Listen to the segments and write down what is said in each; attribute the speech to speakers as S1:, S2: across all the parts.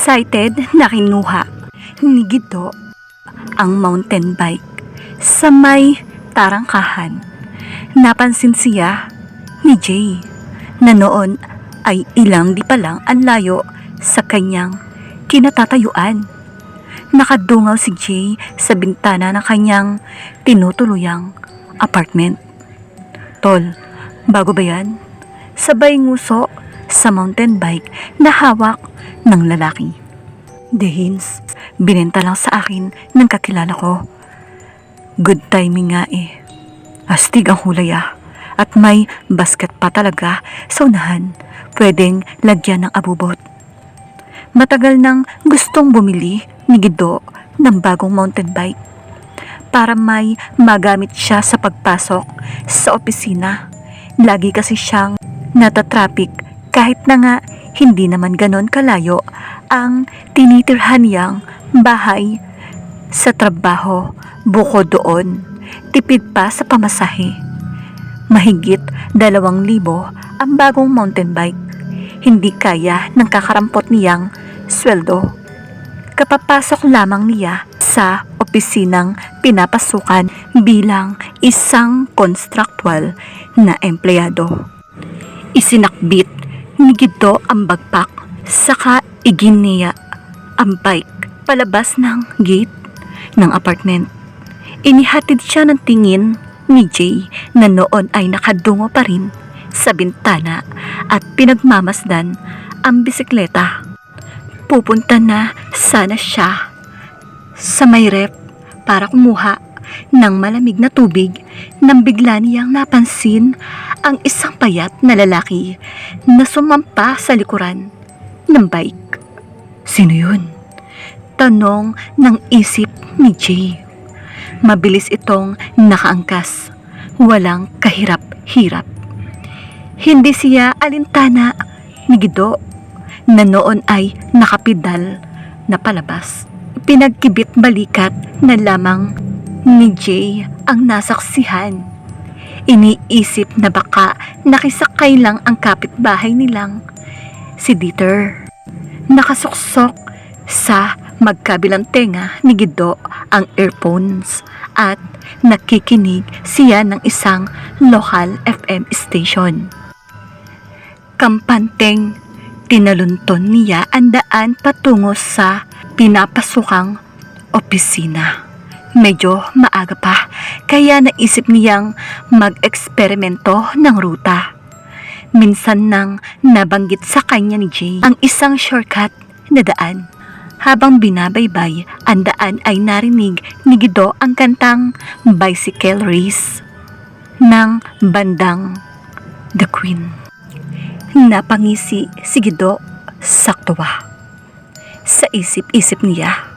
S1: Excited na kinuha ni Guido ang mountain bike sa may tarangkahan. Napansin siya ni Jay na noon ay ilang di pa lang ang layo sa kanyang kinatatayuan. Nakadungaw si Jay sa bintana ng kanyang tinutuluyang apartment. Tol, bago ba yan? Sabay nguso sa mountain bike na hawak ng lalaki. Dehins, binenta lang sa akin ng kakilala ko. Good timing nga eh. Astig ang hulay ah. At may basket pa talaga sa unahan. Pwedeng lagyan ng abubot. Matagal nang gustong bumili ni Guido ng bagong mountain bike para may magamit siya sa pagpasok sa opisina. Lagi kasi siyang natatraffic kahit na nga hindi naman ganon kalayo ang tinitirhan niyang bahay sa trabaho. Bukod doon, tipid pa sa pamasahe. Mahigit 2,000 ang bagong mountain bike. Hindi kaya ng kakarampot niyang sweldo. Kapapasok lamang niya sa opisinang pinapasukan bilang isang contractual na empleyado. Isinakbit ni Guido ang bagpak, saka iginiya ang bike palabas ng gate ng apartment. Inihatid siya ng tingin ni Jay na noon ay nakadungo pa rin sa bintana at pinagmamasdan ang bisikleta. Pupunta na sana siya sa may ref para kumuha ng malamig na tubig nang bigla niyang napansin ang isang payat na lalaki na sumampa sa likuran ng bike. Sino yun? Tanong ng isip ni Jay. Mabilis itong nakaangkas. Walang kahirap-hirap. Hindi siya alintana ni Guido na noon ay nakapidal na palabas. Pinagkibit balikat na lamang ni Jay ang nasaksihan. Iniisip na baka nakisakay lang ang kapitbahay nilang si Dieter. Nakasuksok sa magkabilang tenga ni Guido ang earphones at nakikinig siya ng isang local FM station. Kampanteng tinalunton niya ang daan patungo sa pinapasukang opisina. Medyo maaga pa, kaya naisip niyang mag-eksperimento ng ruta. Minsan nang nabanggit sa kanya ni Jay ang isang shortcut na daan. Habang binabaybay ang daan ay narinig ni Guido ang kantang Bicycle Race ng bandang The Queen. Napangisi si Guido saktuwa. Sa isip-isip niya,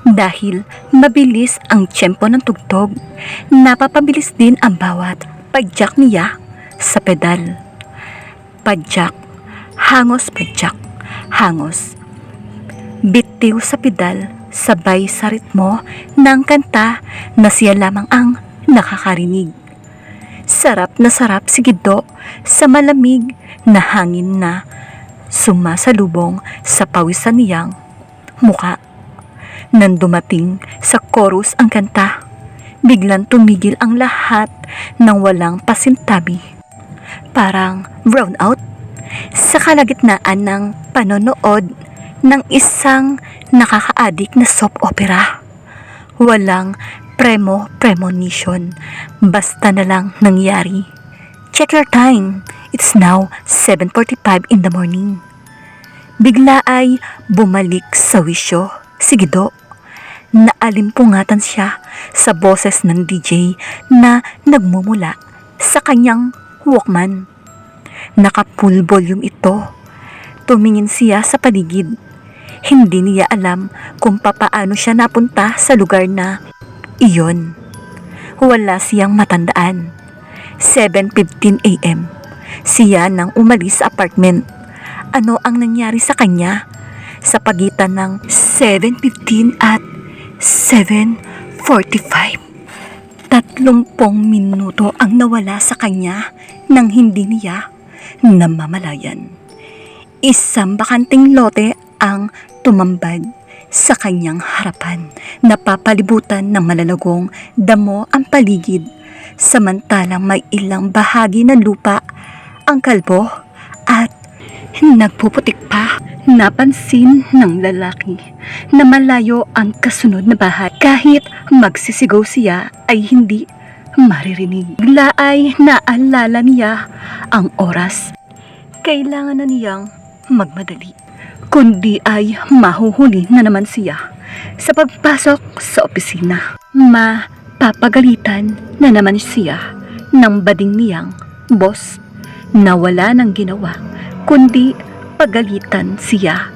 S1: dahil mabilis ang tiyempo ng tugtog, napapabilis din ang bawat padyak niya sa pedal. Padyak, hangos padyak, hangos. Bitiw sa pedal, sabay sa ritmo ng kanta na siya lamang ang nakakarinig. Sarap na sarap si Guido sa malamig na hangin na sumasalubong sa pawisan niyang muka. Nang dumating sa chorus ang kanta, biglang tumigil ang lahat ng walang pasintabi. Parang brown out sa kalagitnaan ng panonood ng isang nakaka-addict na soap opera. Walang premonition, basta na lang nangyari. Check your time, it's now 7:45 in the morning. Bigla ay bumalik sa wisyo si Guido. Naalimpungatan siya sa boses ng DJ na nagmumula sa kanyang Walkman. Naka-full volume ito. Tumingin siya sa paligid. Hindi niya alam kung papaano siya napunta sa lugar na iyon. Wala siyang matandaan. 7:15 AM. Siya nang umalis sa apartment. Ano ang nangyari sa kanya? Sa pagitan ng 7:15 at 7:45. 30 minuto ang nawala sa kanya nang hindi niya namamalayan. Isang bakanting lote ang tumambad sa kanyang harapan. Napapalibutan ng malalagong damo ang paligid, samantalang may ilang bahagi ng lupa ang kalbo at nagpuputik pa. Napansin ng lalaki na malayo ang kasunod na bahay. Kahit magsisigaw siya ay hindi maririnig. Bigla ay naalala niya ang oras. Kailangan na niyang magmadali, kundi ay mahuhuli na naman siya sa pagpasok sa opisina. Mapapagalitan na naman siya ng bading niyang boss na wala nang ginawa kundi pagalitan siya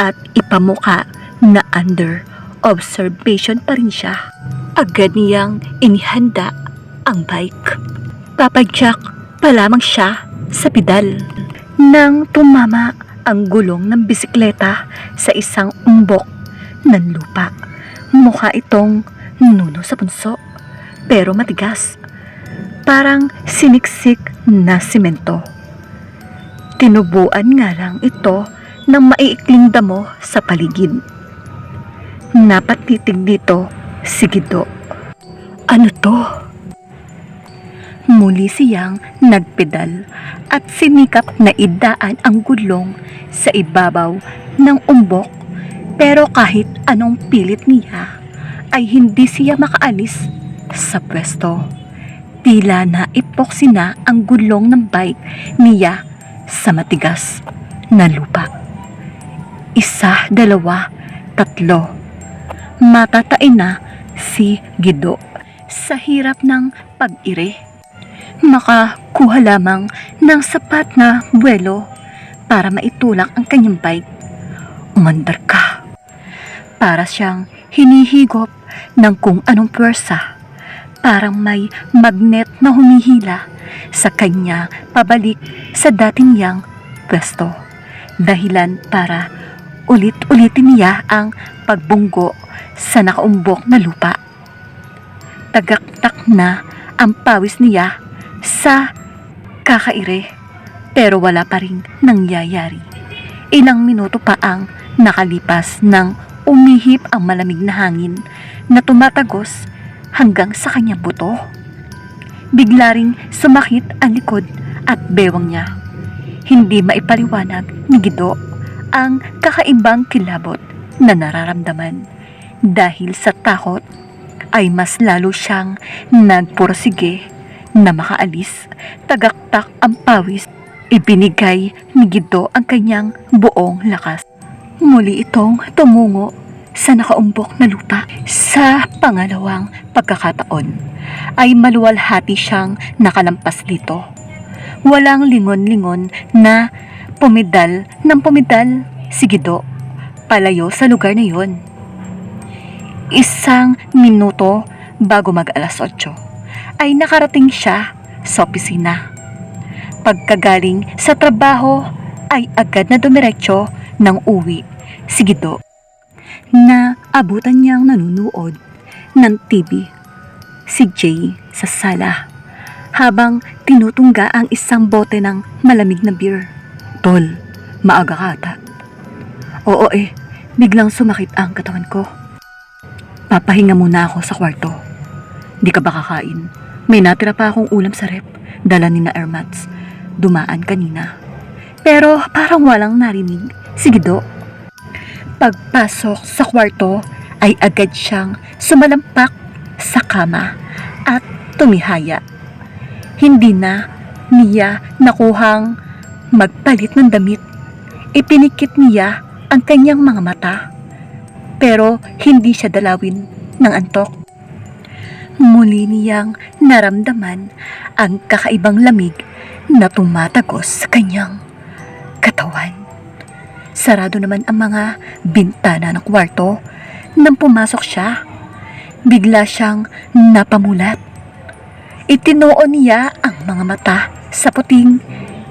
S1: at ipamuka na under observation pa rin siya. Agad niyang inihanda ang bike. Papadyak pa lamang siya sa pedal nang tumama ang gulong ng bisikleta sa isang umbok ng lupa. Mukha itong nuno sa punso, pero matigas, parang siniksik na simento. Tinubuan nga lang ito ng maiikling damo sa paligid. Napatitig dito si Gido. Ano to? Muli siyang nagpedal at sinikap na idaan ang gulong sa ibabaw ng umbok, pero kahit anong pilit niya ay hindi siya makaalis sa pwesto. Tila na ipoksi na ang gulong ng bike niya sa matigas na lupa. Isa, dalawa, tatlo. Matatain na si Gido sa hirap ng pag-ire. Makakuha lamang ng sapat na buwelo para maitulak ang kanyang bike. Umandar ka. Para siyang hinihigop ng kung anong pwersa. Parang may magnet na humihila sa kanya pabalik sa dati niyang pwesto. Dahilan para ulit-ulitin niya ang pagbunggo sa nakaumbok na lupa. Tagaktak na ang pawis niya sa kakaire, pero wala pa rin nangyayari. Ilang minuto pa ang nakalipas nang umihip ang malamig na hangin na tumatagos hanggang sa kanyang buto. Bigla ring sumakit ang likod at bewang niya. Hindi maipaliwanag ni Gido ang kakaibang kilabot na nararamdaman. Dahil sa takot ay mas lalo siyang nagpursige na makaalis. Tagaktak ang pawis. Ibinigay ni Gido ang kanyang buong lakas. Muli itong tumungo sa nakaumbok na lupa. Sa pangalawang pagkakataon ay maluwalhati siyang nakalampas dito. Walang lingon-lingon na pumidal ng pumidal si Gido palayo sa lugar na yon. Isang minuto bago mag-alas 8 ay nakarating siya sa opisina. Pagkagaling sa trabaho ay agad na dumiretso ng uwi si Gido, na abutan niyang nanunood ng TV si Jay sa sala habang tinutungga ang isang bote ng malamig na beer. Tol, maaga ka ata. Oo biglang sumakit ang katawan ko. Papahinga muna ako sa kwarto. Di ka ba kakain? May natira pa akong ulam sa rep, dala ni na Ermats. Dumaan kanina. Pero parang walang narinig si Gido. Pagpasok sa kwarto ay agad siyang sumalampak sa kama at tumihaya. Hindi na niya nakuhang magpalit ng damit. Ipinikit niya ang kanyang mga mata, pero hindi siya dalawin ng antok. Muli niyang naramdaman ang kakaibang lamig na tumatagos sa kanyang katawan. Sarado naman ang mga bintana ng kwarto nang pumasok siya. Bigla siyang napamulat. Itinuon niya ang mga mata sa puting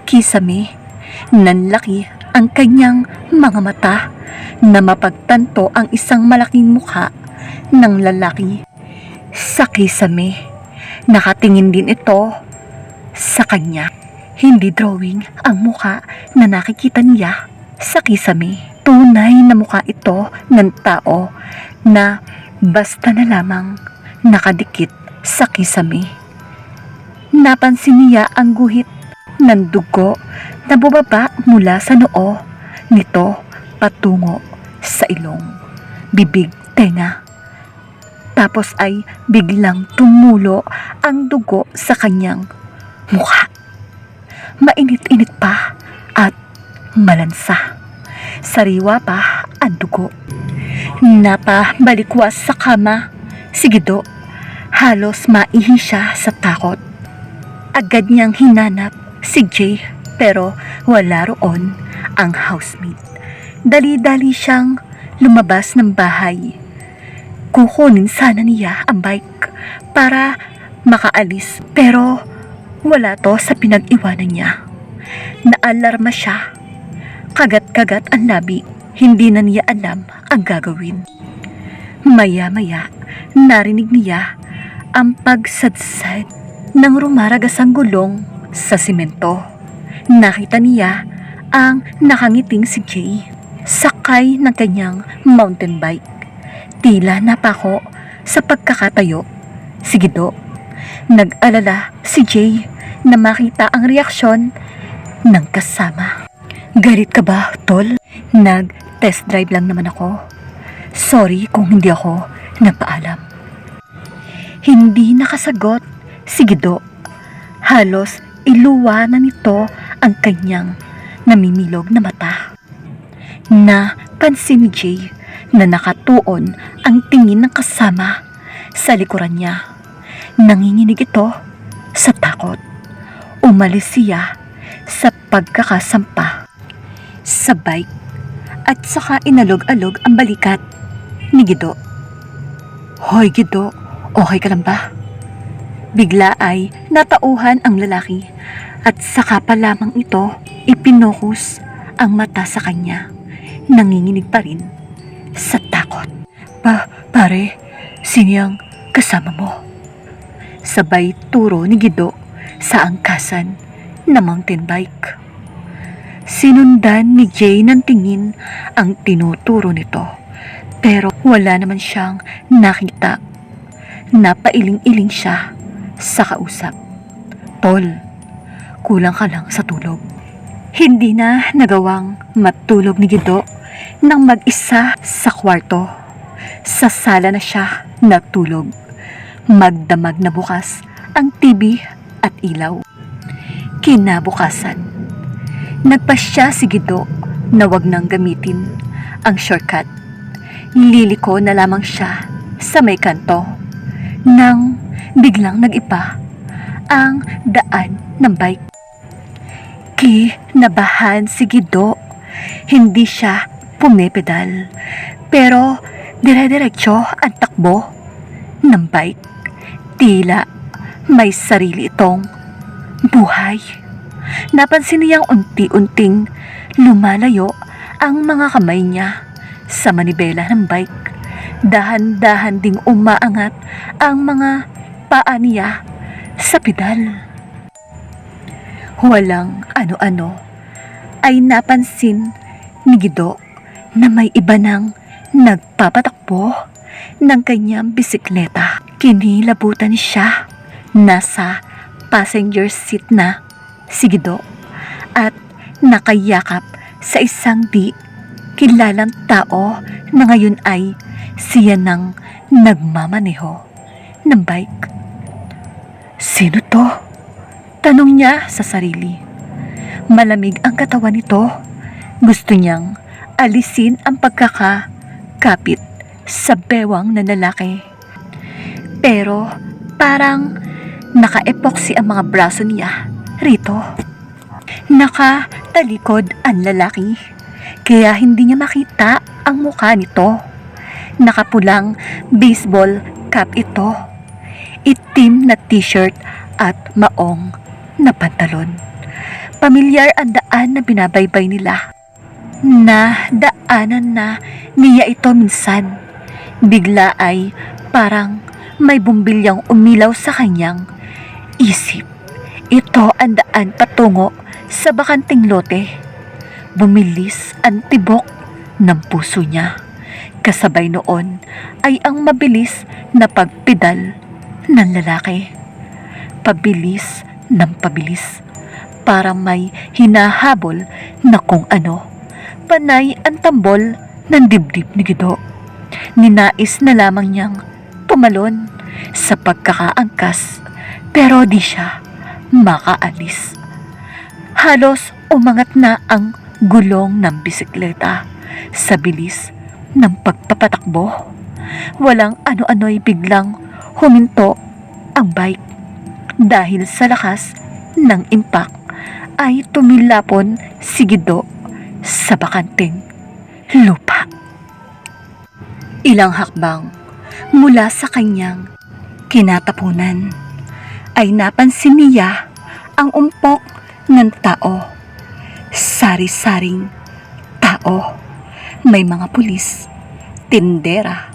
S1: kisame. Nanlaki ang kanyang mga mata na mapagtanto ang isang malaking mukha ng lalaki sa kisame. Nakatingin din ito sa kanya. Hindi drawing ang mukha na nakikita niya sa kisame. Tunay Tunay na mukha ito ng tao na basta na lamang nakadikit sa kisame. Napansin niya ang guhit ng dugo na bumaba mula sa noo nito patungo sa ilong, bibig, tenga. Tapos ay biglang tumulo ang dugo sa kanyang mukha. Mainit-init pa at malansa. Sariwa pa ang dugo. Napabalikwas sa kama si Gido. Halos maihi siya sa takot. Agad niyang hinanap si Jay pero wala roon ang housemate. Dali-dali siyang lumabas ng bahay. Kukunin sana niya ang bike para makaalis pero wala to sa pinag-iwanan niya. Naalarma siya. Kagat-kagat ang labi. Hindi na niya alam ang gagawin. Maya-maya, narinig niya ang pagsadsad ng rumaragasang gulong sa simento. Nakita niya ang nakangiting si Jay, sakay ng kanyang mountain bike. Tila napako sa pagkakatayo si Gido. Nag-alala si Jay na makita ang reaksyon ng kasama. Galit ka ba, tol? Nag-test drive lang naman ako. Sorry kung hindi ako nagpaalam. Hindi nakasagot si Gido. Halos iluwa na nito ang kanyang namimilog na mata. Napansin ni Jay na nakatuon ang tingin ng kasama sa likuran niya. Nanginginig ito sa takot. Umalis siya sa pagkakasampa sa bike at saka inalog-alog ang balikat ni Gido. Hoy Gido, okay ka lang ba? Bigla ay natauhan ang lalaki at saka pa lamang ito ipinokus ang mata sa kanya. Nanginginig pa rin sa takot. Pare, sino yung kasama mo? Sabay turo ni Gido sa angkasan na mountain bike. Sinundan ni Jay ng tingin ang tinuturo nito. Pero wala naman siyang nakita. Napailing-iling siya sa kausap. Tol, kulang ka lang sa tulog. Hindi na nagawang matulog ni Gido nang mag-isa sa kwarto. Sa sala na siya nagtulog. Magdamag na bukas ang TV at ilaw. Kinabukasan, nagpasya si Gido na wag nang gamitin ang shortcut. Liliko na lamang siya sa may kanto nang biglang nag-iba ang daan ng bike. Kinabahan si Gido. Hindi siya pumipedal pero dire-diretso ang takbo ng bike. Tila may sarili itong buhay. Napansin niyang unti-unting lumalayo ang mga kamay niya sa manibela ng bike. Dahan-dahan ding umaangat ang mga paa niya sa pedal. Walang ano-ano ay napansin ni Gido na may iba nang nagpapatakbo ng kanyang bisikleta. Kinilabutan siya. Nasa passenger seat na si Gido at nakayakap sa isang di kilalang tao na ngayon ay siya nang nagmamaneho ng bike. Sino to? Tanong niya sa sarili. Malamig ang katawan nito. Gusto niyang alisin ang pagkakakapit sa bewang na lalaki. Pero parang naka-epoxy ang mga braso niya rito. Nakatalikod ang lalaki, kaya hindi niya makita ang mukha nito. Nakapulang baseball cap ito, itim na t-shirt at maong na pantalon. Pamilyar ang daan na binabaybay nila. Na daanan na niya ito minsan. Bigla ay parang may bumbilyang umilaw sa kanyang isip. Ito ang daan patungo sa bakanting lote. Bumilis ang tibok ng puso niya. Kasabay noon ay ang mabilis na pagpedal ng lalaki. Pabilis ng pabilis. Parang may hinahabol na kung ano. Panay ang tambol ng dibdib ni Guido. Ninais na lamang niyang tumalon sa pagkakaangkas, pero di siya makaalis. Halos umangat na ang gulong ng bisikleta sa bilis ng pagpapatakbo. Walang ano-ano'y biglang huminto ang bike. Dahil sa lakas ng impact ay tumilapon si Guido sa bakanting lupa. Ilang hakbang mula sa kanyang kinatapunan ay napansin niya ang umpok ng tao. Sari-saring tao. May mga pulis, tindera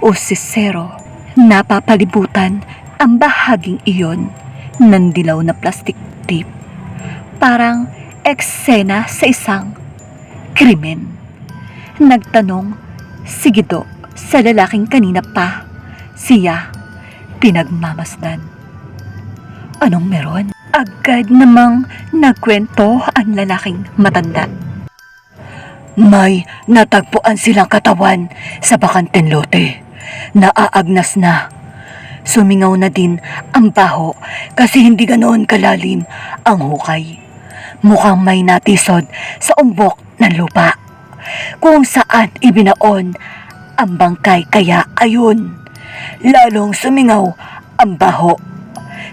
S1: o sisero. Napapalibutan ang bahaging iyon ng dilaw na plastic tape. Parang eksena sa isang krimen. Nagtanong si Guido sa lalaking kanina pa siya pinagmamasdan. Anong meron? Agad namang nagkwento ang lalaking matanda. May natagpuan silang katawan sa bakanteng lote. Naaagnas na. Sumingaw na din ang baho kasi hindi ganoon kalalim ang hukay. Mukhang may natisod sa umbok ng lupa kung saan ibinaon ang bangkay, kaya ayun, lalong sumingaw ang baho.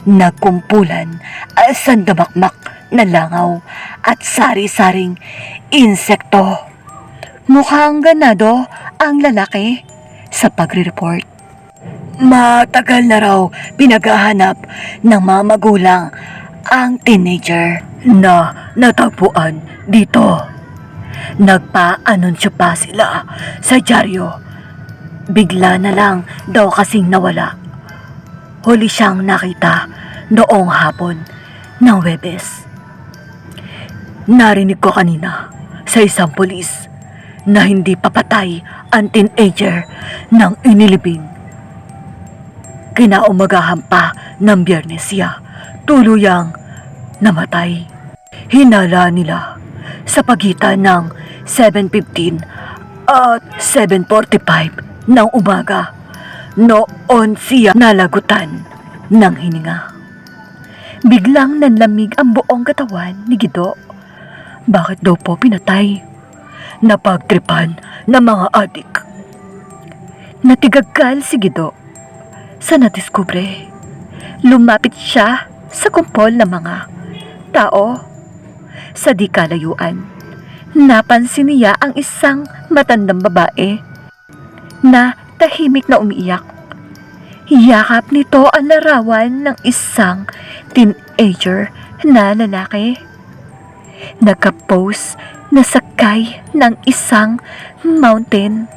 S1: Nagkumpulan ang sandamakmak na langaw at sari-saring insekto. Mukhang ganado ang lalaki sa pagre-report. Matagal na raw pinaghahanap ng mga magulang ang teenager na natagpuan dito. Nagpa-anunsyo pa sila sa dyaryo. Bigla na lang daw kasing nawala. Huli siyang nakita noong hapon ng Huwebes. Narinig ko kanina sa isang pulis na hindi papatay ang teenager ng inilibing. Kinaumagahan pa ng Biyernes siya tuluyang namatay. Hinala nila sa pagitan ng 7:15 at 7:45 ng umaga. Noon siya nalagutan ng hininga. Biglang nanlamig ang buong katawan ni Guido. Bakit daw po pinatay? Napagtripan ng mga adik. Natigagkal si Guido sa nadiskubre. Lumapit siya sa kumpol ng mga tao. Sa di kalayuan, napansin niya ang isang matandang babae na tahimik na umiiyak. Yakap nito ang larawan ng isang teenager na lalaki. Nagka-pose na sakay ng isang mountain